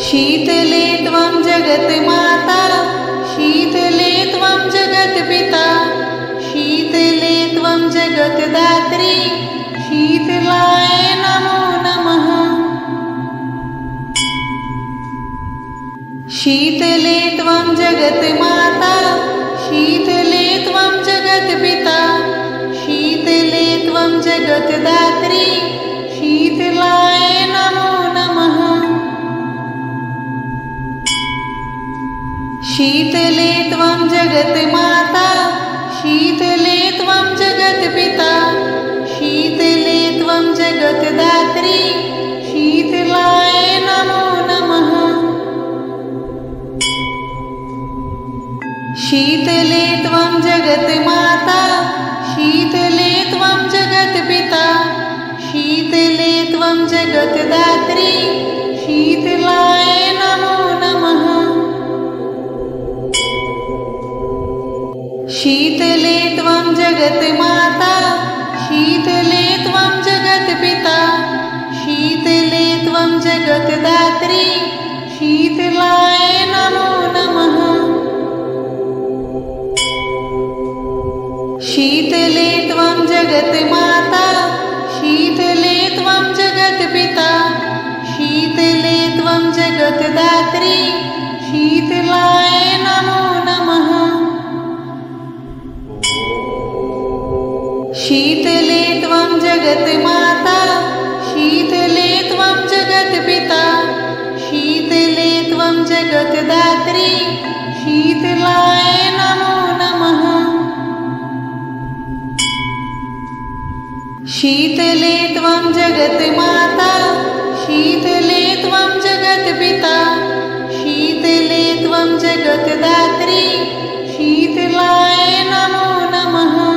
शीतले त्वं जगन्माता, शीतले त्वं जगत्पिता, शीतले त्वं जगद्धात्री, शीतलाय नमो नमः। शीतले त्वं जगन्माता, शीतले त्वं जगत्पिता, शीतले त्वं जगद्धात्री, शीतलाय नमो नमः। शीतले त्वं जगन्माता, शीतले त्वं जगत्पिता, शीतले त्वं जगद्धात्री, शीतलाय नमो नमः। शीतले त्वं जगन्माता, शीतले त्वं जगत्पिता, शीतले त्वं जगद्धात्री, शीतलाय नमो नमः। शीतले त्वं जगन्माता, शीतले त्वं जगत्पिता, शीतले त्वं जगद्धात्री, शीतलाय नमो नमः। शीतले त्वं जगन्माता, शीतले त्वं जगत्पिता, शीतले त्वं जगद्धात्री, शीतलाय नमो नमः। शीतले त्वं जगन्माता, शीतले त्वं जगत्पिता, शीतले त्वं जगद्धात्री, शीतलाय नमो नमः। शीतले त्वं जगन्माता, शीतले त्वं जगत्पिता, शीतले त्वं जगद्धात्री, शीतलाय नमो नमः।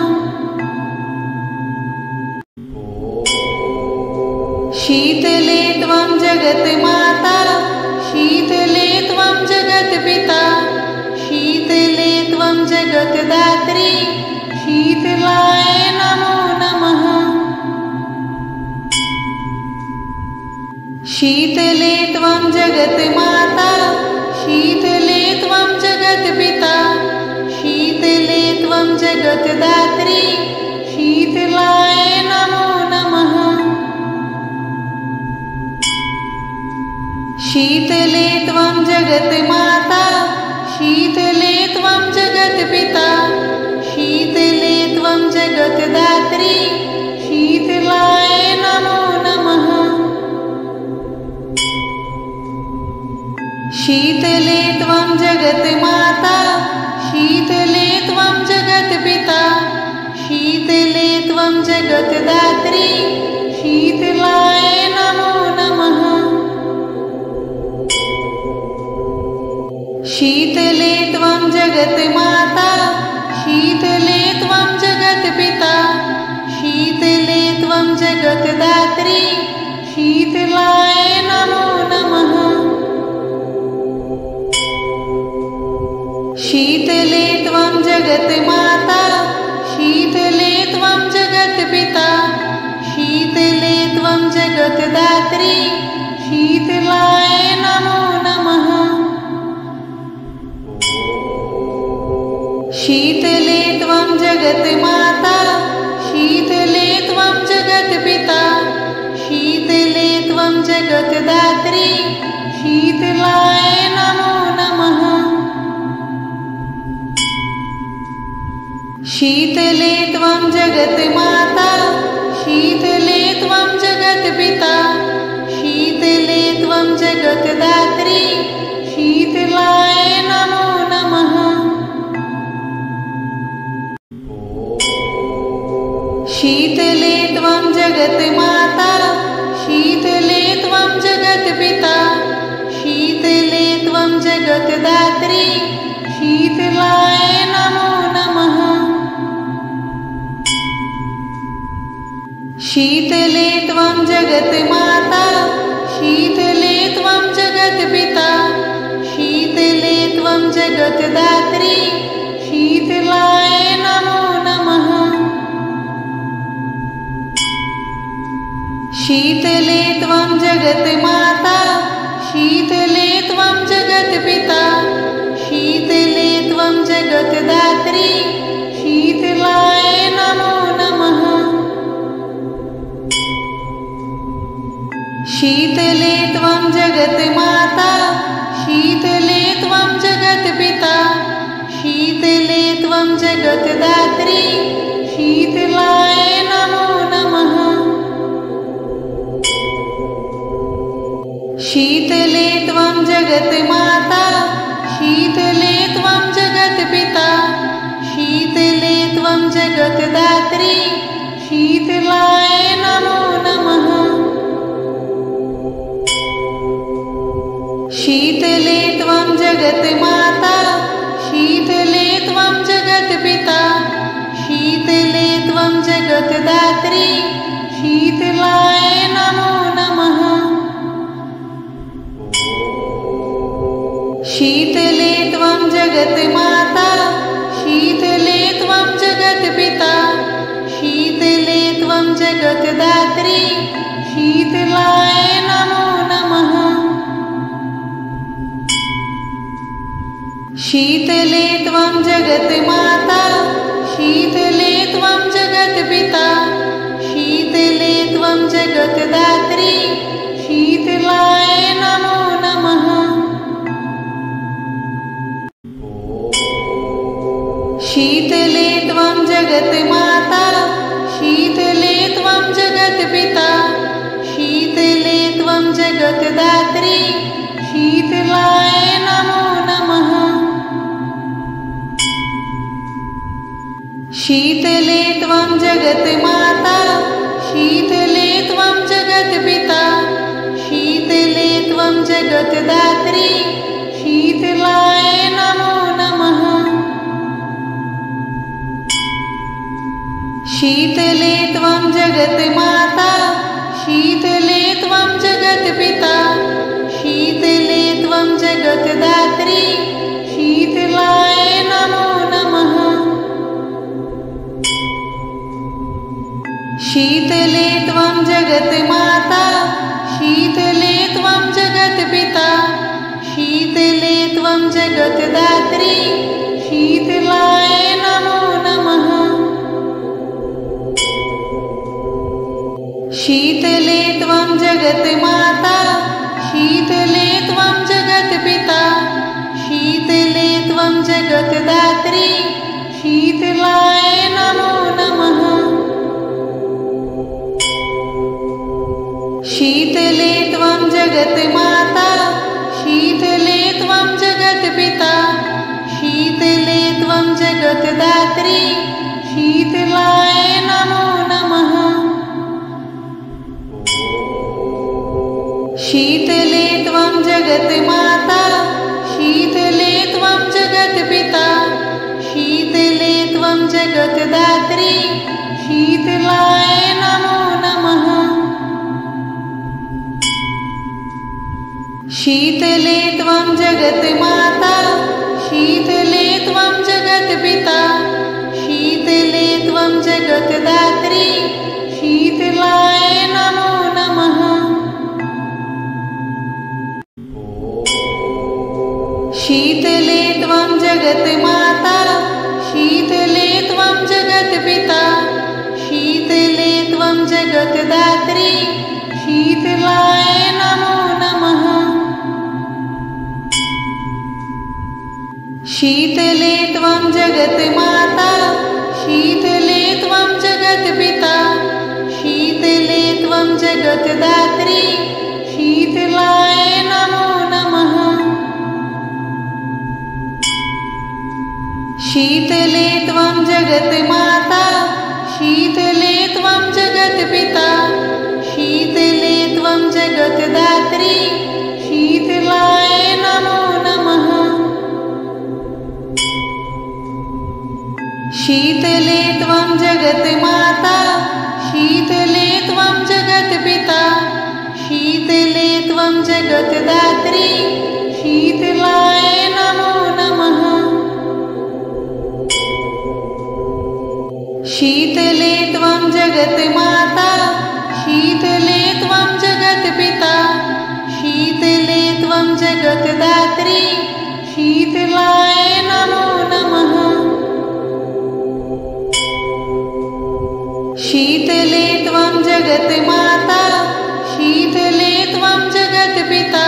शीतले त्वं जगन्माता, शीतले त्वं जगत्पिता, शीतले त्वं जगद्धात्री, शीतलाय नमो नमः। शीतले त्वं जगन्माता, शीतले त्वं जगत्पिता, शीतले त्वं जगद्धात्री, शीतलाय नमो नमः। शीतले त्वं जगन्माता, शीतले त्वं जगत्पिता, शीतले त्वं जगद्धात्री, शीतलाय नमो नमः। शीतले त्वं जगन्माता, शीतले त्वं जगत्पिता, शीतले त्वं जगद्धात्री, शीतलाय नमो नमः। शीतले त्वं जगन्माता, शीतले त्वं जगत्पिता, शीतले त्वं जगद्धात्री, शीतलाय नमो नमः। शीतले त्वं जगन्माता, शीतले त्वं जगत्पिता, शीतले त्वं जगद्धात्री, शीतलाय नमो नमः। शीतले त्वं जगन्माता, शीतले त्वं जगत्पिता, शीतले त्वं जगद्धात्री, शीतलाय नमो नमः। शीतले त्वं जगन्माता, शीतले त्वं जगत्पिता, शीतले त्वं जगद्धात्री, शीतलाय नमो नमः। शीतले त्वं जगन्माता, शीतले त्वं जगत्पिता, शीतले त्वं जगद्धात्री, शीतलाय नमो नमः। शीतले त्वं जगन्माता, शीतले त्वं जगत्पिता, शीतले त्वं जगद्धात्री, जगत्दात्री शीतलाय नमो नमः। शीतले त्वं जगन्माता शीतले त्वं जगत्पिता शीतले त्वं जगत्दात्री शीतलाय नमो नमः। शीतले त्वं जगन्माता शीतले त्वं जगत्पिता शीतले त्वं जगत्दात्री शीतलाय नमो नमः। शीतले त्वं जगन्माता शीतले त्वं जगत्पिता शीतले त्वं जगत्दात्री शीतलाय नमो नमः। शीतले त्वं जगन्माता शीतले त्वं जगत्पिता शीतले त्वं जगत्दात्री शीतलाय नमो नमः। शीतले त्वं जगन्माता शीतले त्वं जगत्पिता शीतले त्वं जगत्दात्री शीतलाय नमो नमः। शीतले त्वं जगन्माता शीतले त्वं जगत्पिता शीतले त्वं जगत्दात्री शीतलाय नमो नमः। शीतले त्वं जगन्माता शीतले त्वं जगत्पिता शीतले त्वं जगत्दात्री शीतलाय नमो नमः। शीतले त्वं जगन्माता शीतले त्वं जगत्पिता शीतले त्वं जगत्दात्री शीतलाय नमो नमः। शीतले त्वं जगन्माता शीतले त्वं जगत्पिता शीतले त्वं जगत्दात्री शीतलाय नमो नमः। शीतले त्वं जगन्माता शीतले त्वं जगत्पिता शीतले त्वं जगत्दात्री शीतलाय नमो नमः। शीतले त्वं जगन्माता शीतले त्वं जगत्पिता शीतले त्वं जगत्दात्री शीतलाय नमो नमः। शीतले त्वं जगन्माता शीतले त्वं जगत्पिता शीतले त्वं जगत्दात्री शीतलाय नमो नमः। शीतले त्वं जगन्माता शीतले त्वं जगत्पिता शीतले त्वं जगत्दात्री शीतलाय नमो नमः। शीतले त्वं जगन्माता शीतले त्वं जगत्पिता शीतले त्वं जगत्दात्री शीतलाय नमो नमः। शीतले त्वं जगन्माता शीतले त्वं जगत्पिता शीतले त्वं जगत्दात्री शीतलाय नमो नमः। शीतले त्वं जगन्माता शीतले त्वं जगत्पिता शीतले त्वं जगत्दात्री शीतलाय नमो नमः। शीतले त्वं जगन्माता शीतले त्वं जगत्पिता शीतले त्वं जगत्दात्री शीतलाय नमो नमः। शीतले त्वं जगन्माता शीतले त्वं जगत्पिता शीतले त्वं जगत्दात्री शीतलाय नमो नमः। जगन्माता शीतले त्वं जगत्पिता शीतले त्वं जगत्दात्री शीतलाय नमो नमः। शीतले त्वं जगन्माता शीतले त्वं जगत्पिता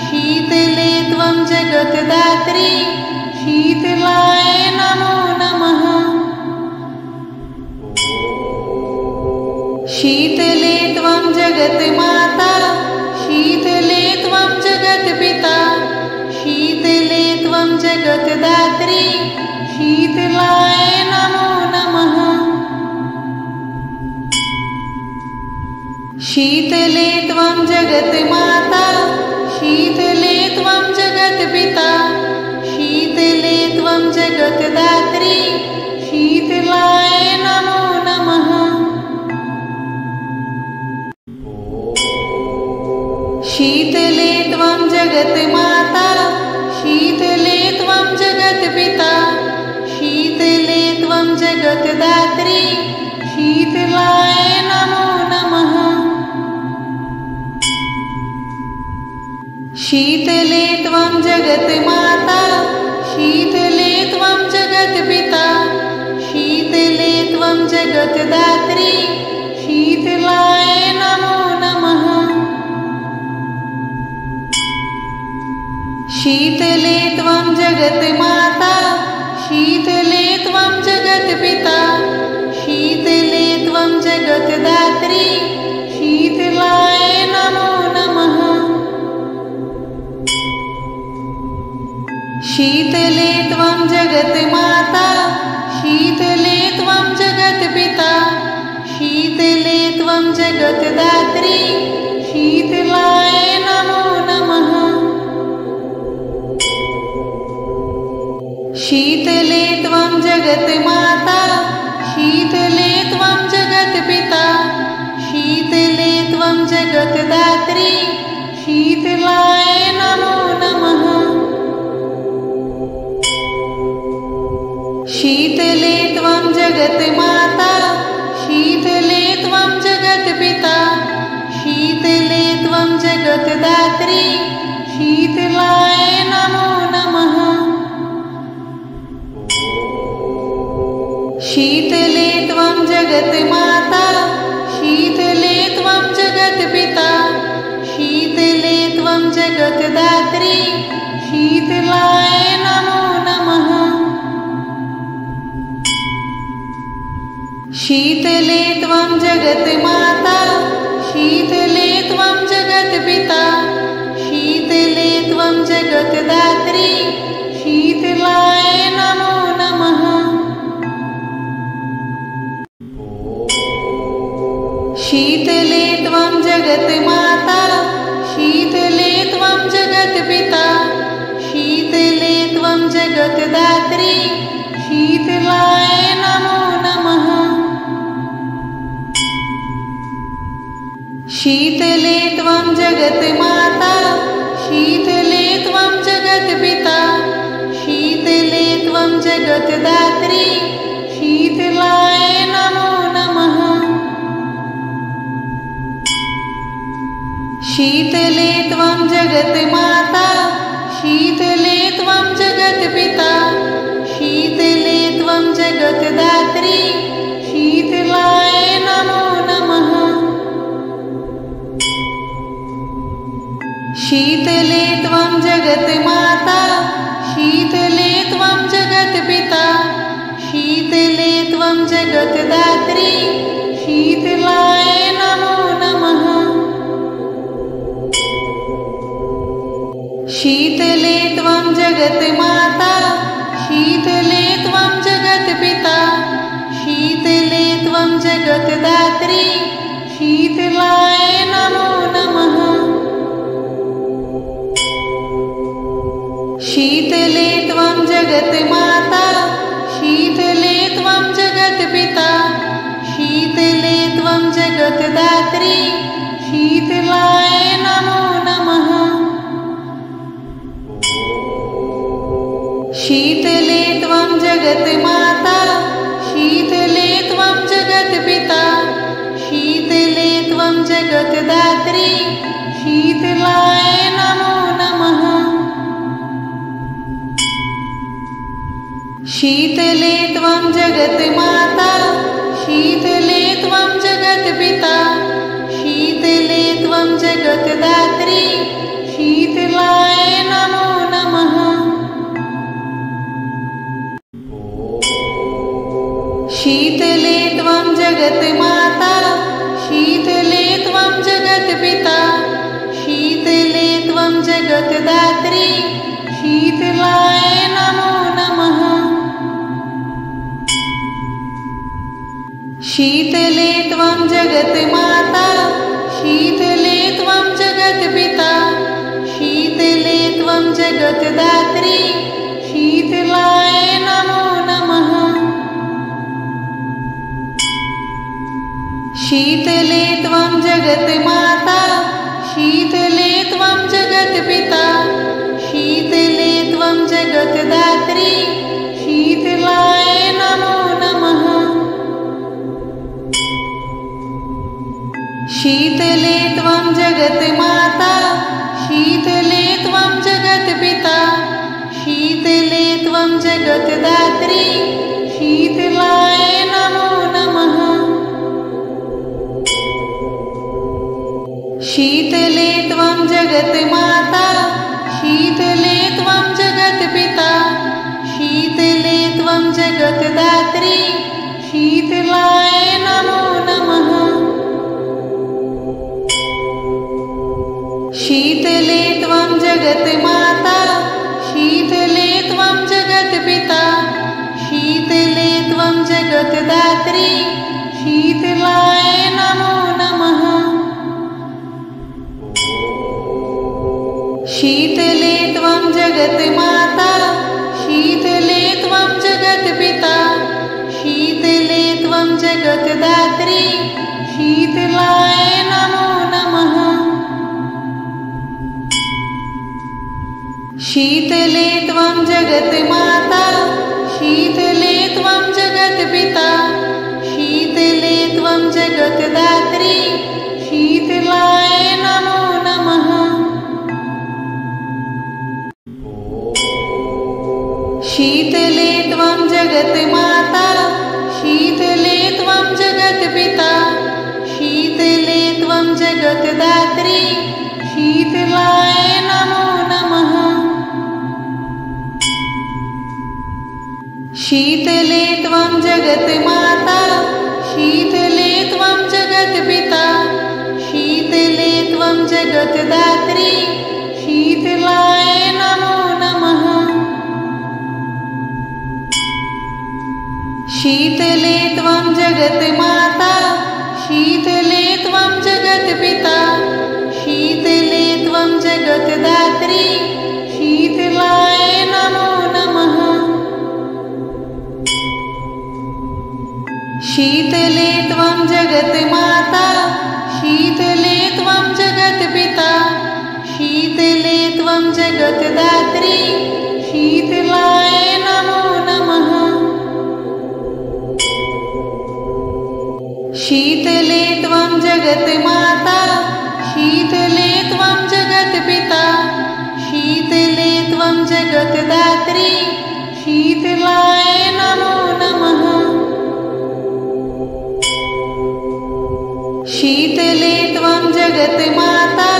शीतले त्वं जगत्दात्री शीतलाय नमो नमः। शीतले त्वं जगन्माता शीतले त्वं जगत्पिता शीतले त्वं जगत्दात्री शीतलाय नमो नमः। शीतले त्वं जगन्माता शीतले त्वं जगत्पिता शीतले त्वं जगत्दात्री शीतलाय नमो नमः। शीतले त्वं जगन्माता शीतले त्वं जगत्पिता शीतले त्वं जगत्दात्री शीतलाय नमो नमः। शीतले त्वं जगन्माता शीतले त्वं जगत्पिता शीतले त्वं जगत्दात्री शीतलाय नमो नमः। शीतले त्वं जगन्माता शीतले त्वं जगत्पिता शीतले त्वं जगत्दात्री शीतलाय नमो नमः। शीतले त्वं जगन्माता शीतले त्वं जगत्पिता शीतले त्वं जगत्दात्री शीतलाय नमो नमः। शीतले त्वं जगन्माता शीतले त्वं जगत्पिता शीतले त्वं जगत्दात्री शीतलाय नमो नमः। शीतले त्वं जगन्माता शीतले त्वं जगत्पिता शीतले त्वं जगत्दात्री शीतलाय नमो नमः। शीतले त्वं जगन्माता शीतले त्वं जगत्पिता शीतले त्वं जगत्दात्री शीतलाय नमो नमः। शीतले त्वं जगन्माता शीतले त्वं जगत्पिता शीतले त्वं जगत्दात्री शीतलाय नमो नमः। शीतले त्वं जगन्माता शीतले त्वं जगत्पिता शीतले त्वं जगत्दात्री शीतलाय नमो नमः। शीतले त्वं जगन्माता शीतले त्वं जगत्पिता शीतले त्वं जगत्दात्री शीतलाय नमो नमः। शीतले त्वं जगन्माता शीतले त्वं जगत्पिता शीतले त्वं जगत्दात्री शीतलाय नमो नमः। शीतले त्वं जगन्माता शीतले त्वं जगत्पिता शीतले त्वं जगत्दात्री शीतलाय नमो नमः। शीतले त्वं जगन्माता शीतले त्वं जगत्पिता शीतले त्वं जगत्दात्री शीतलाय नमो नमः। शीतले त्वं जगन्माता शीतले त्वं जगत्पिता शीतले त्वं जगत्दात्री शीतलाय नमो नमः। शीतले त्वं जगन्माता शीतले त्वं जगत्पिता जगत्दात्री शीतलाय नमो नमः। शीतले त्वं जगन्माता शीतले त्वं जगत्पिता शीतले त्वं जगत्दात्री शीतलाय नमो नमः। शीतले त्वं जगन्माता शीतले त्वं जगत्पिता शीतले त्वं जगत्दात्री शीतलाय नमो नमः। शीतले त्वं जगन्माता शीतले त्वं जगत्पिता शीतले त्वं जगत्दात्री शीतलाय नमो नमः। शीतले त्वं जगन्माता शीतले त्वं जगत्पिता शीतले त्वं जगत्दात्री शीतलाय नमो नमः। शीतले त्वं जगन्माता शीतले त्वं जगत्पिता शीतले त्वं जगत्दात्री शीतलाय नमो नमः। शीतले त्वं जगन्माता शीतले त्वं जगत्पिता शीतले त्वं जगत्दात्री शीतलाय नमो नमः। शीतले त्वं जगन्माता शीतले त्वं जगत्पिता शीतले त्वं जगत्दात्री शीतलाय नमो नमः। शीतले त्वं जगन्माता शीतले त्वं जगत्पिता शीतले त्वं जगत्दात्री शीतलाय नमो नमः। शीतले त्वं जगन्माता शीतले त्वं जगत्पिता शीतले त्वं जगत्दात्री शीतलाय नमो नमः। शीतले त्वं जगन्माता शीतले त्वं जगत्पिता शीतले त्वं जगत्दात्री शीतलाय नमो नमः। शीतले त्वं जगन्माता शीतले त्वं जगत्पिता शीतले त्वं जगत्दात्री शीतलाय नमो नमः। शीतले त्वं जगन्माता शीतले त्वं जगत्पिता शीतले त्वं जगत्दात्री शीतलाय नमो नमः। शीतले त्वं जगन्माता शीतले त्वं जगत्पिता शीतले त्वं जगत्दात्री शीतलाय नमो नमः। शीतले त्वं जगन्माता शीतले त्वं जगत्पिता शीतले त्वं जगत्दात्री शीतलाय नमो नमः। शीतले त्वं जगन्माता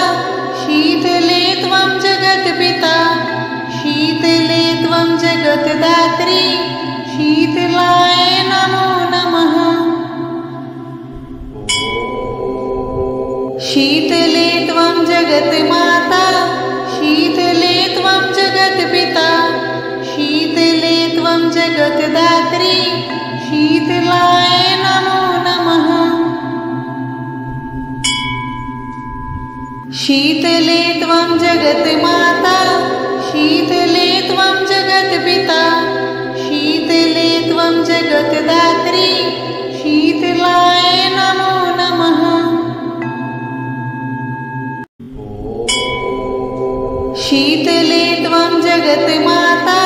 शीतले त्वं जगत्पिता शीतले त्वं जगत्दात्री शीतलाय नमो नमः। शीतले त्वं जगन्माता शीतले त्वं जगत्पिता शीतले त्वं जगत्दात्री शीतलाय नमो नमः। शीतले त्वं जगन्माता शीतले त्वं जगत्पिता शीतले त्वं जगत्दात्री शीतलाय नमो नमः। शीतले त्वं जगन्माता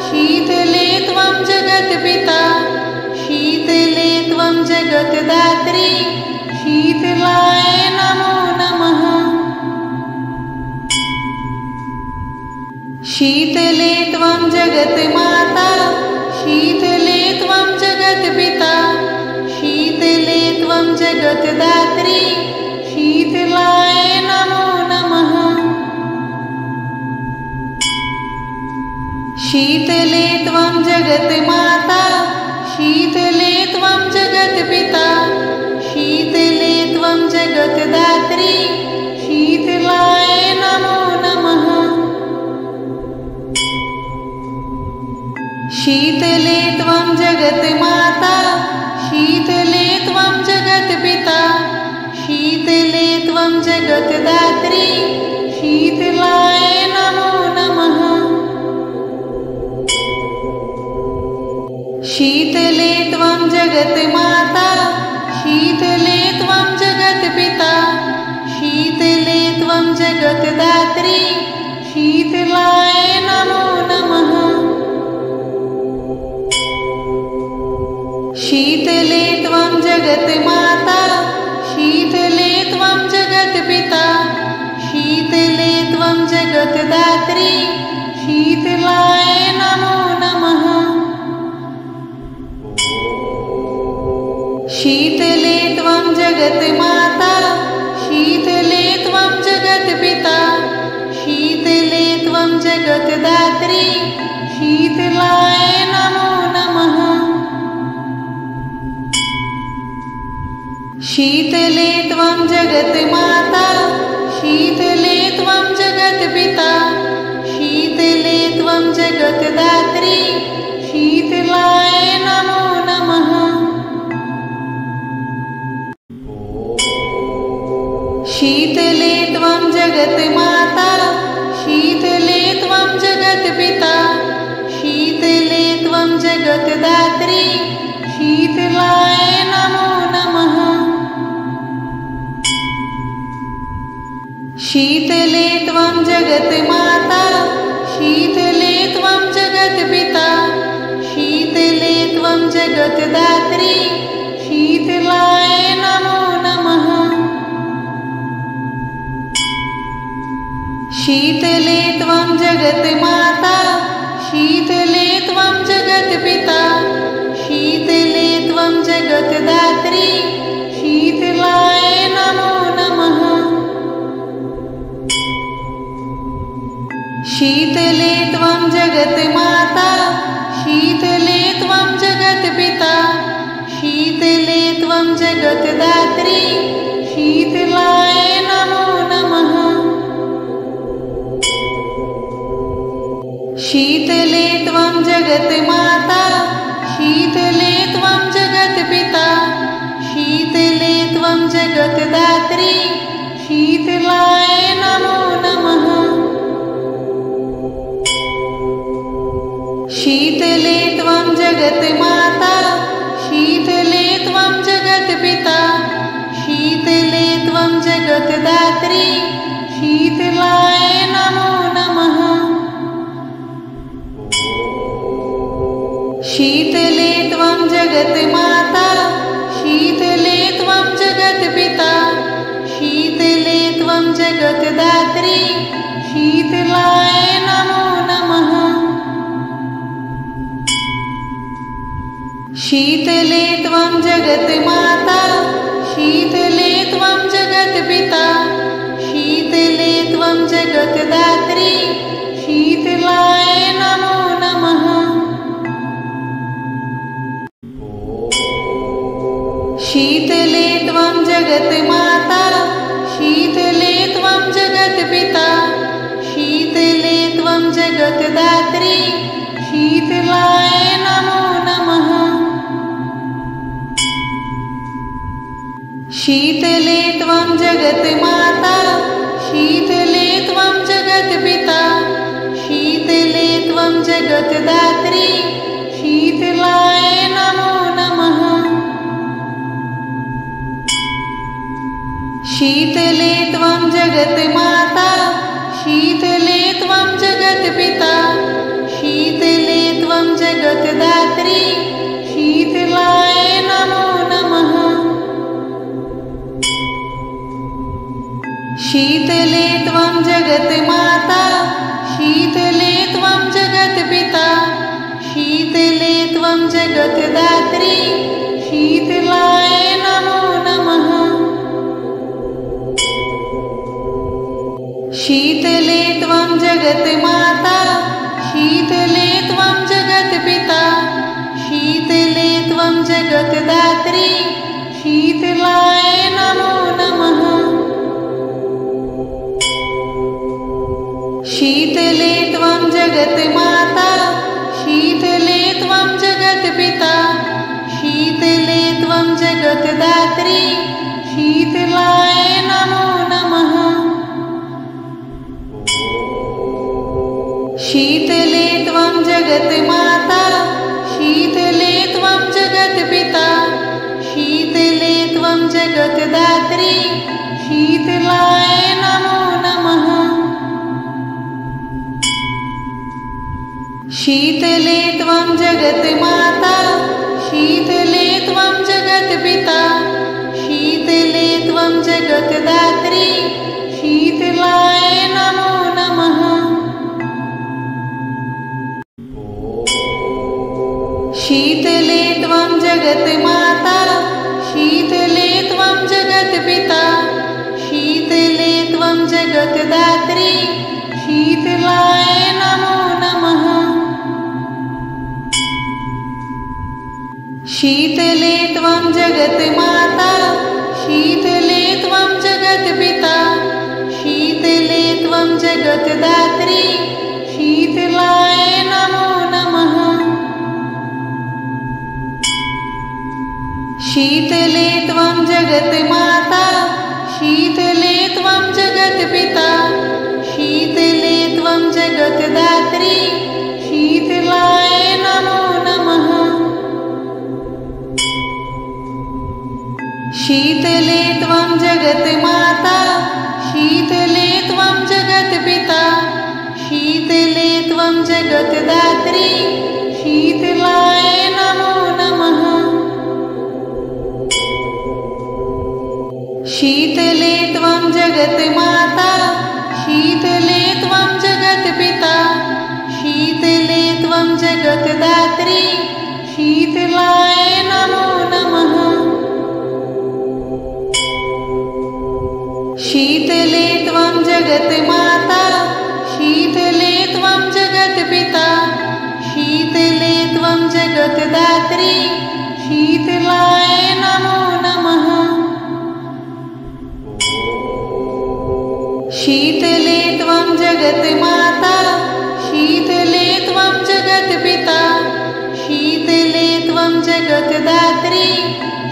शीतले त्वं जगत्पिता शीतले त्वं जगत्दात्री शीतलाय शीतले त्वं जगन्माता शीतले त्वं जगत्पिता शीतले त्वं जगद्धात्री शीतलाय नमो नमः। शीतले त्वं जगन्माता शीतले त्वं जगत्पिता शीतले त्वं जगद्धात्री शीतलाय नमो नमः। शीतले त्वं जगन्माता शीतले त्वं जगत्पिता शीतले त्वं जगद्धात्री शीतलाय नमो नमः। शीतले त्वं जगन्माता शीतले त्वं जगत्पिता शीतले त्वं जगद्धात्री शीतलाय नमो नमः। शीतले त्वं जगन्माता शीतले त्वं जगत्पिता शीतले त्वं जगद्धात्री शीतलाय नमो नमः। शीतले त्वं जगन्माता शीतले त्वं जगत्पिता शीतले त्वं जगद्धात्री शीतलाय नमो नमः। शीतले त्वं जगन्माता शीतले त्वं जगत्पिता शीतले त्वं जगद्धात्री शीतलाय नमो नमः। शीतले त्वं जगन्माता शीतले त्वं जगत्पिता शीतले त्वं जगद्धात्री शीतलाय नमो नमः। शीतले त्वं जगन्माता शीतले त्वं जगत्पिता शीतले त्वं जगद्धात्री शीतलाय नमो नमः। शीतले त्वं जगन्माता शीतले त्वं जगत्पिता शीतले त्वं जगद्धात्री शीतलाय नमो नमः। शीतले त्वं जगन्माता शीतले त्वं जगत्पिता शीतले त्वं जगद्धात्री शीतलाय नमो नमः। शीतले त्वं जगन्माता शीतले त्वं जगत्पिता शीतले त्वं जगद्धात्री शीतलाय नमो नमः। शीतले त्वं जगन्माता शीतले त्वं जगत्पिता शीतले त्वं जगद्धात्री शीतलाय नमो नमः। शीतले त्वं जगन्माता शीतले त्वं जगत्पिता शीतले त्वं जगद्धात्री शीतलाय नमो नमः। शीतले त्वं जगन्माता शीतले त्वं जगत्पिता शीतले त्वं जगद्धात्री शीतलाय नमो नमः। शीतले त्वं जगन्माता शीतले त्वं जगत्पिता शीतले त्वं जगद्धात्री शीतलाय नमो नमः। शीतले त्वं जगन्माता शीतले त्वं जगत्पिता शीतले त्वं जगद्धात्री शीतलाय नमो नमः। शीतले त्वं जगन्माता शीतले त्वं जगत्पिता शीतले त्वं जगद्धात्री शीतलाय नमो नमः। शीतले त्वं जगन्माता शीतले त्वं जगत्पिता शीतले त्वं जगत्दात्री शीतलाय नमो नमः। शीतले त्वं जगन्माता शीतले त्वं जगत्पिता शीतले त्वं जगत्दात्री शीतलाय नमो नमः। शीतले त्वं जगन्माता शीतले त्वं जगत्पिता शीतले त्वं जगत्दात्री शीतलाय नमो नमः। शीतले त्वं जगन्माता शीतले त्वं जगत्पिता शीतले त्वं जगत्दात्री शीतलाय नमो नमः। शीतले त्वं जगन्माता शीतले त्वं जगत्पिता शीतले त्वं जगत्दात्री शीतलाय नमो नमः। शीतले त्वं जगन्माता शीतले त्वं जगत्पिता शीतले त्वं जगत्दात्री शीतलाय नमो नमः। शीतले त्वं जगन्माता शीतले त्वं जगत्पिता शीतले त्वं जगत्दात्री शीतलाय नमो नमः। शीतले त्वं जगन्माता शीतले त्वं जगत्पिता शीतले त्वं जगत्दात्री शीतलाय नमो नमः। शीतले त्वं जगन्माता शीतले त्वं जगत्पिता शीतले त्वं जगत्दात्री शीतलाय नमो नमः। शीतले त्वं जगन्माता शीतले त्वं जगत्पिता शीतले त्वं जगत्दात्री शीतलाय नमो नमः। शीतले त्वं जगन्माता शीतले त्वं जगत्पिता शीतले त्वं जगत्दात्री शीतलाय नमो नमः। शीतले त्वं जगन्माता शीतले त्वं जगत्पिता शीतले त्वं जगत्दात्री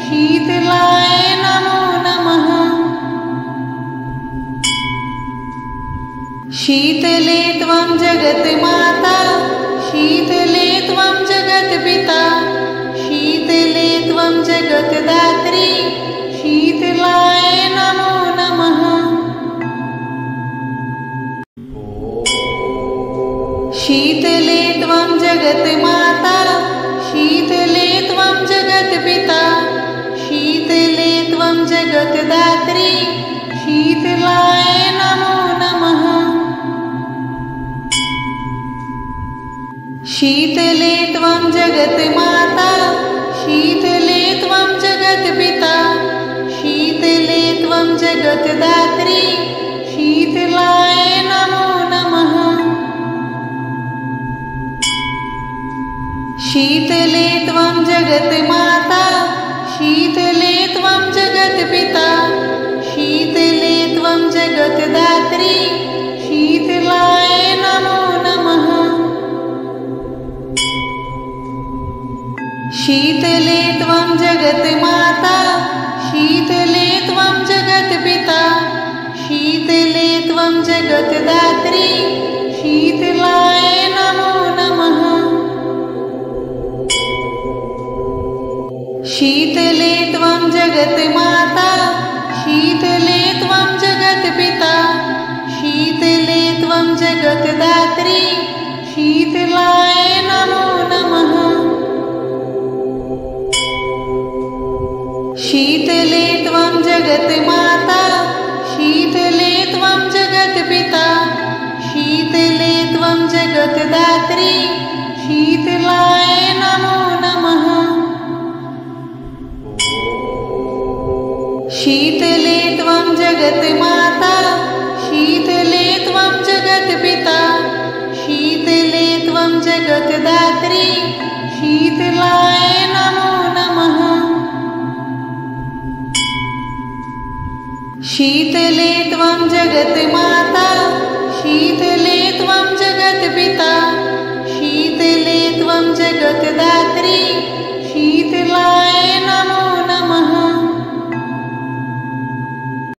शीतलाय नमो नमः। शीतले त्वं जगन्माता शीतले त्वं जगत्पिता शीतले त्वं जगत्दात्री शीतलाय नमो नमः। शीतले त्वं जगन्माता शीतले त्वं जगत्पिता शीतले त्वं जगत्दात्री शीतलाय नमो नमः। शीतले त्वं जगन्माता शीतले त्वं जगत्पिता शीतले त्वं जगत्दात्री शीतलाय नमो नमः। शीतले त्वं जगन्माता शीतले त्वं जगत्पिता शीतले त्वं जगत्दात्री शीतलाय नमो नमः। शीतले त्वं जगन्माता शीतले त्वं जगत्पिता शीतले त्वं जगत्दात्री शीतलाय नमो नमः। शीतले त्वं जगन्माता शीतले त्वं जगत्पिता शीतले त्वं जगत्दात्री शीतलाय नमो नमः। शीतले त्वं जगन्माता शीतले त्वं जगत्पिता शीतले त्वं जगन्माता शीतले त्वं जगत्पिता शीतले त्वं जगद्धात्री शीतलाय नमो नमः। शीतले त्वं जगन्माता